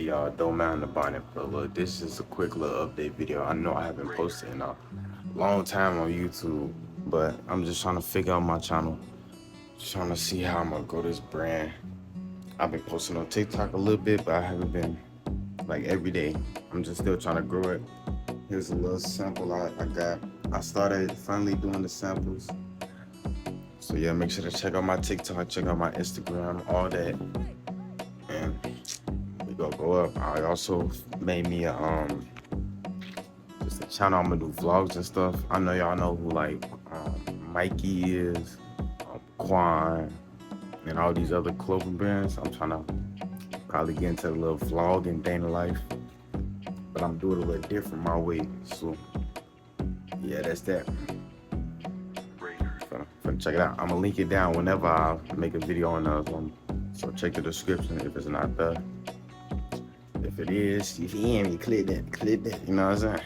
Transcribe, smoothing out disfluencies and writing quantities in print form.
Y'all, don't mind the bonnet, but look, this is a quick little update video. I know I haven't posted in a long time on YouTube, but I'm just trying to figure out my channel. Just trying to see how I'm gonna grow this brand. I've been posting on TikTok a little bit, but I haven't been like every day. I'm just still trying to grow it. Here's a little sample I got. I started finally doing the samples. So yeah, make sure to check out my TikTok, check out my Instagram, all that. And we gonna go up. I also made me a just a channel. I'm gonna do vlogs and stuff. I know y'all know who like Mikey is, Quan, and all these other clothing brands. I'm trying to probably get into a little vlog and day in life, but I'm doing it a little different my way. So yeah, that's that. Check it out. I'm gonna link it down whenever I make a video on those one. So check the description if it's not there. If it is, if you hear me, click that, you know what I'm saying?